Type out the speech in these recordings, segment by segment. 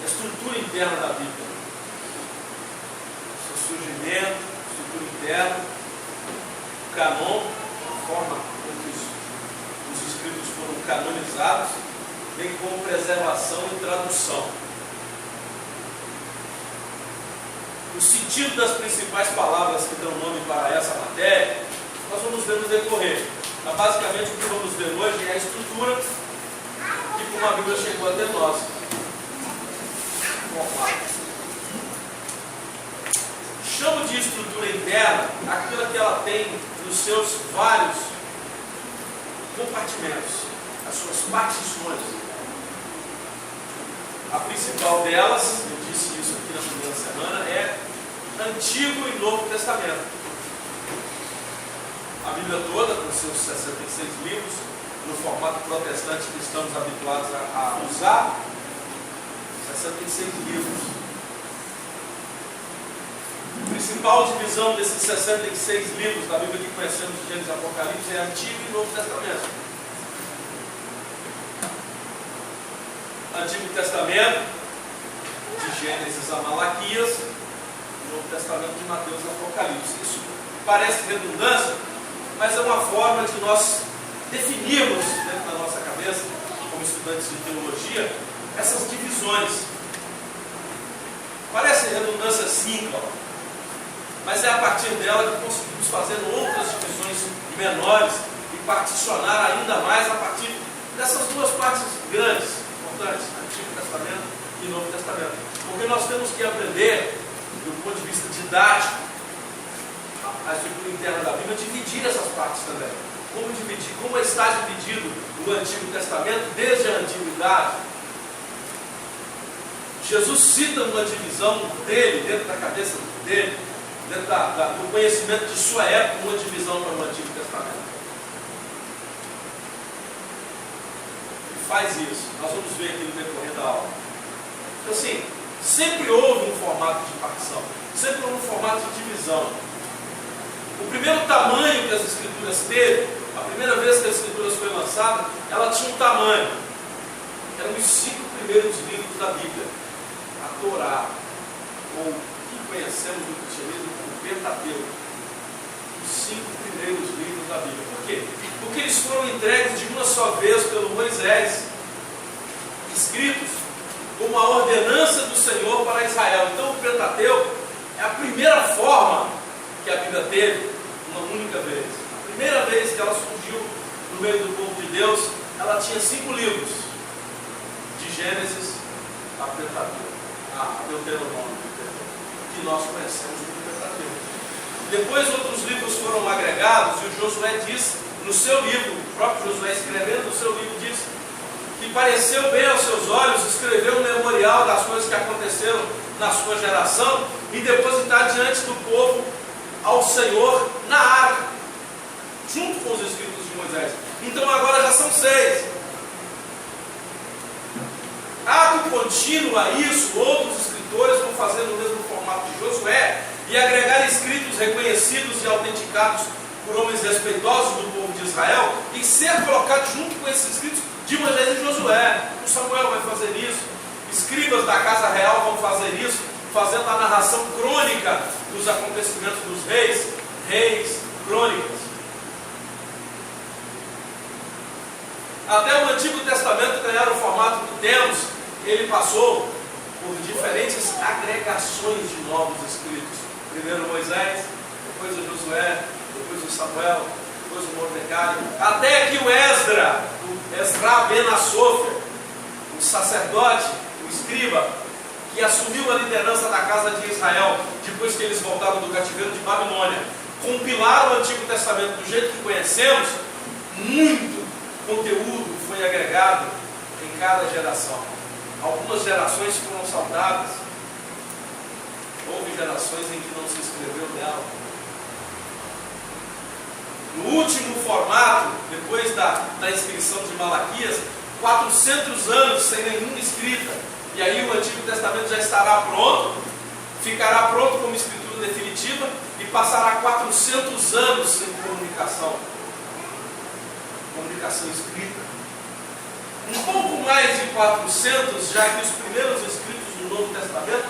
a estrutura interna da Bíblia. Seu surgimento, estrutura interna, o canon, a forma como os escritos foram canonizados, bem como preservação e tradução. O sentido das principais palavras que dão nome para essa matéria, nós vamos ver no decorrer. Mas basicamente o que vamos ver hoje é a estrutura que como a Bíblia chegou até nós. Chamo de estrutura interna aquilo que ela tem nos seus vários compartimentos, as suas partições. A principal delas, eu disse isso aqui na primeira semana, é Antigo e Novo Testamento. A Bíblia toda, com seus 66 livros, no formato protestante que estamos habituados a usar, 66 livros. A principal divisão desses 66 livros da Bíblia que conhecemos de Gênesis e Apocalipse é Antigo e Novo Testamento. Antigo Testamento, de Gênesis a Malaquias, Novo Testamento de Mateus e Apocalipse. Isso parece redundância, mas é uma forma de nós definirmos dentro da nossa cabeça, como estudantes de teologia, essas divisões. Parece redundância sim, mas é a partir dela que conseguimos fazer outras divisões menores e particionar ainda mais a partir dessas duas partes grandes, importantes, Antigo Testamento e Novo Testamento. Porque nós temos que aprender, do ponto de vista didático, a estrutura interna da Bíblia, dividir essas partes também. Como dividir, como está dividido o Antigo Testamento desde a antiguidade. Jesus cita uma divisão dele, dentro da cabeça dele, dentro do conhecimento de sua época, uma divisão para o Antigo Testamento. Ele faz isso. Nós vamos ver aqui no decorrer da aula. Então, assim, sempre houve um formato de partição, sempre houve um formato de divisão. O primeiro tamanho que as Escrituras teve, a primeira vez que as Escrituras foi lançada, ela tinha um tamanho. Eram os 5 primeiros livros da Bíblia. A Torá, ou o que conhecemos no cristianismo como Pentateuco. Os 5 primeiros livros da Bíblia. Por quê? Porque eles foram entregues de uma só vez pelo Moisés, escritos como a ordenança do Senhor para Israel. Então o Pentateuco é a primeira forma que a Bíblia teve, uma única vez. A primeira vez que ela surgiu no meio do povo de Deus, ela tinha 5 livros, de Gênesis a Pentateuco, a Deuteronômio, que nós conhecemos como Pentateuco. Depois outros livros foram agregados, e o Josué diz no seu livro, o próprio Josué escrevendo no seu livro, diz que pareceu bem aos seus olhos escrever um memorial das coisas que aconteceram na sua geração e depositar diante do povo ao Senhor na arca, junto com os escritos de Moisés. Então agora já são 6. Ato contínuo a isso, outros escritores vão fazer no mesmo formato de Josué e agregar escritos reconhecidos e autenticados por homens respeitosos do povo de Israel e ser colocados junto com esses escritos de Moisés e Josué. O Samuel vai fazer isso, escribas da casa real vão fazer isso, fazendo a narração crônica dos acontecimentos dos reis, crônicas. Até o Antigo Testamento ganhar o formato que temos, ele passou por diferentes agregações de novos escritos. Primeiro Moisés, depois o Josué, depois o Samuel, depois o Mordecai, até que o Esdra Ben Assofer, o sacerdote, o escriba, que assumiu a liderança da casa de Israel, depois que eles voltaram do cativeiro de Babilônia, compilaram o Antigo Testamento do jeito que conhecemos, muito conteúdo foi agregado em cada geração. Algumas gerações foram saltadas, houve gerações em que não se escreveu nela. No último formato, depois da inscrição de Malaquias, 400 anos sem nenhuma escrita, e aí o Antigo Testamento já estará pronto, ficará pronto como escritura definitiva e passará 400 anos sem comunicação escrita. Um pouco mais de 400, já que os primeiros escritos do Novo Testamento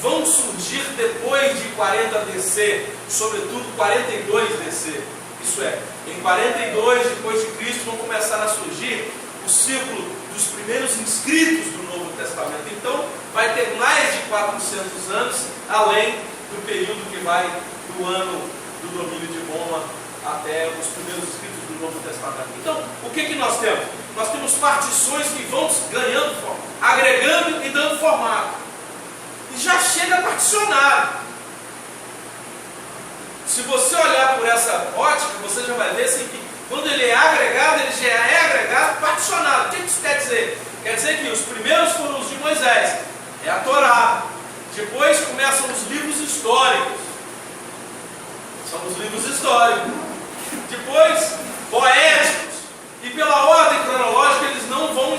vão surgir depois de 40 DC, sobretudo 42 DC. Isso é, em 42 depois de Cristo vão começar a surgir o círculo dos primeiros inscritos do Novo Testamento. Então, vai ter mais de 400 anos, além do período que vai do ano do domínio de Roma até os primeiros escritos do Novo Testamento. Então, o que nós temos? Nós temos partições que vão ganhando forma, agregando e dando formato. E já chega particionado. Se você olhar por essa ótica, você já vai ver assim, que quando ele é agregado, ele já é agregado particionado. O que isso quer dizer? Quer dizer que os primeiros foram os de Moisés, é a Torá. Depois começam os livros históricos. São os livros históricos. Depois, poéticos. E pela ordem cronológica, eles não vão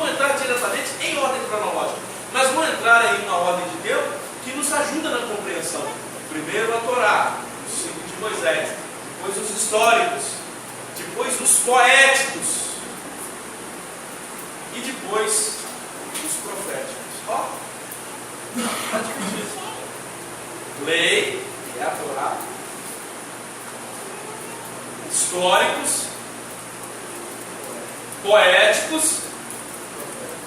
entrar diretamente em ordem cronológica, mas vão entrar aí numa ordem de tempo que nos ajuda na compreensão. Primeiro a Torá, os 5 de Moisés. Depois os históricos. Depois os poéticos. E depois os proféticos. Ó, está dividido. Lei, que é a Torá. Históricos, poéticos,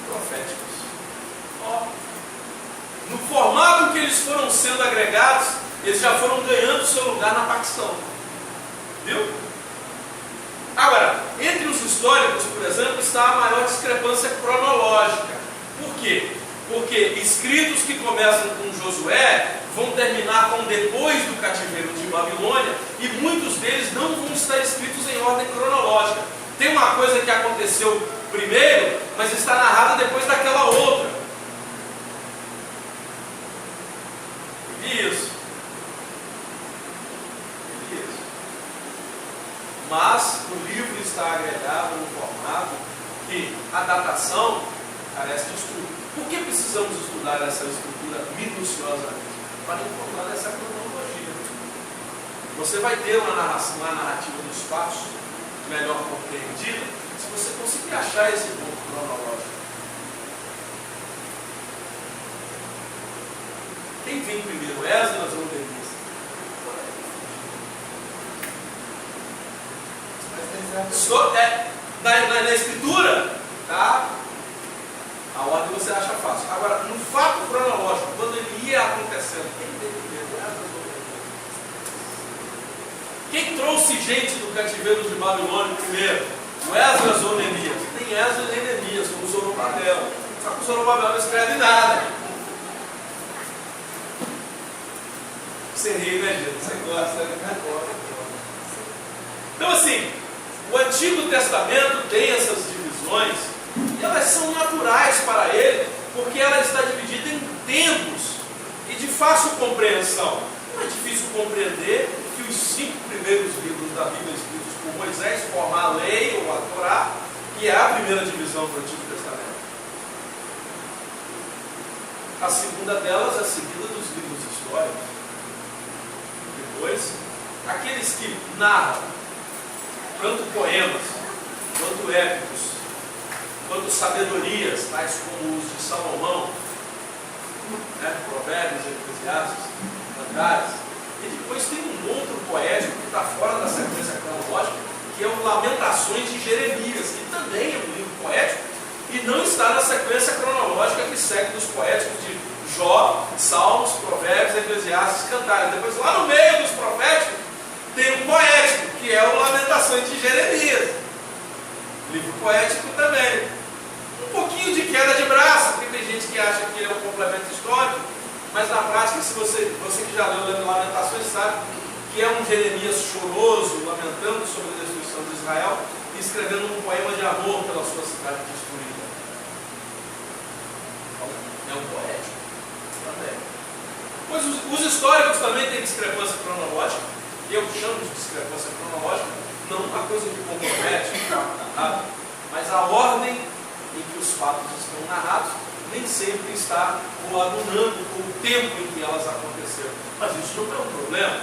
proféticos. Ó, no formato que eles foram sendo agregados, eles já foram ganhando seu lugar na partição. Viu? Agora, entre os históricos, por exemplo, está a maior discrepância cronológica. Por quê? Porque escritos que começam com Josué vão terminar com depois do cativeiro de Babilônia, e muitos deles não vão estar escritos em ordem cronológica. Tem uma coisa que aconteceu primeiro, mas está narrada depois daquela outra. Isso. Mas o livro está agregado no formato que a datação carece de estudo. Por que precisamos estudar essa estrutura minuciosamente? Para encontrar essa cronologia. Você vai ter uma narrativa dos fatos melhor compreendida se você conseguir achar esse ponto cronológico. Quem vem primeiro, Esdras ou Neemias? Na escritura, tá? A ordem você acha fácil. Agora, no fato cronológico, quando ele ia acontecendo, quem veio primeiro? Quem trouxe gente do cativeiro de Babilônia primeiro? O Esdras ou Neemias? Nem Esdras nem Neemias, como Zorobabel. Só que o Zorobabel não escreve nada. Você ri, né, gente? Você gosta, né? Então, assim, o Antigo Testamento tem essas divisões e elas são naturais para ele, porque ela está dividida em tempos e de fácil compreensão. Não é difícil compreender que os 5 primeiros livros da Bíblia escritos por Moisés formam a lei ou a Torá, que é a primeira divisão do Antigo Testamento. A segunda delas é seguida dos livros históricos. Depois, aqueles que narram tanto poemas, quanto épicos, quanto sabedorias, tais como os de Salomão, né, Provérbios, Eclesiastes, Cantares. E depois tem um outro poético que está fora da sequência cronológica, que é o Lamentações de Jeremias, que também é um livro poético e não está na sequência cronológica que segue dos poéticos de Jó, Salmos, Provérbios, Eclesiastes, Cantares. Depois, lá no meio dos proféticos, tem um poético, que é o Lamentações de Jeremias. Livro poético também. Um pouquinho de queda de braço, porque tem gente que acha que ele é um complemento histórico, mas na prática, se você que já leu Lamentações sabe que é um Jeremias choroso, lamentando sobre a destruição de Israel e escrevendo um poema de amor pela sua cidade destruída. É um poético também. Pois os históricos também têm discrepância cronológica. Eu chamo de discrepância cronológica, não uma coisa que compromete o fato narrado, mas a ordem em que os fatos estão narrados nem sempre está coadunando com o tempo em que elas aconteceram. Mas isso não é um problema,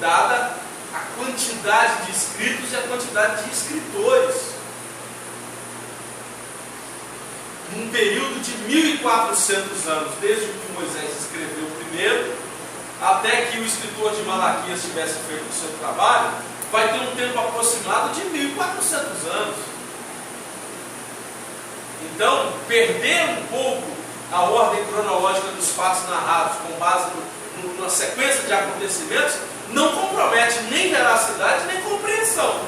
dada a quantidade de escritos e a quantidade de escritores. num período de 1400 anos, desde que Moisés escreveu o primeiro, até que o escritor de Malaquias tivesse feito o seu trabalho, vai ter um tempo aproximado de 1400 anos. Então, perder um pouco a ordem cronológica dos fatos narrados com base numa sequência de acontecimentos não compromete nem veracidade nem compreensão.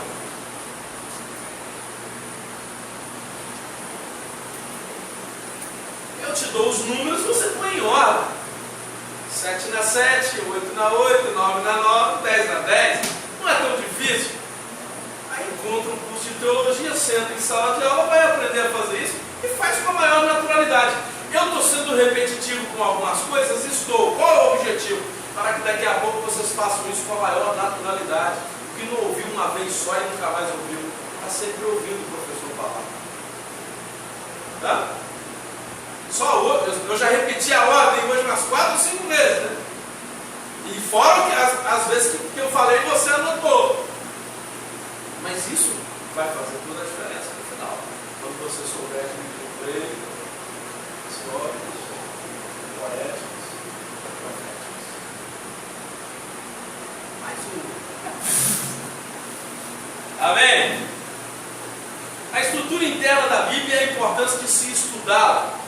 Eu te dou os números, você põe em ordem. 7 na 7, 8 na 8, 9 na 9, 10 na 10. Não é tão difícil. Aí encontra um curso de teologia, senta em sala de aula, vai aprender a fazer isso e faz com a maior naturalidade. Eu estou sendo repetitivo com algumas coisas? Estou. Qual é o objetivo? Para que daqui a pouco vocês façam isso com a maior naturalidade. O que não ouviu uma vez só e nunca mais ouviu, está sempre ouvindo o professor falar. Tá? Só eu já repeti a ordem hoje umas 4 ou 5 vezes, né? E fora que as vezes que eu falei, você anotou. Mas isso vai fazer toda a diferença no final. Quando você souber dividir o freio, históricos, poéticos, proféticos. Mais um. Amém? A estrutura interna da Bíblia é a importância de se estudá-la.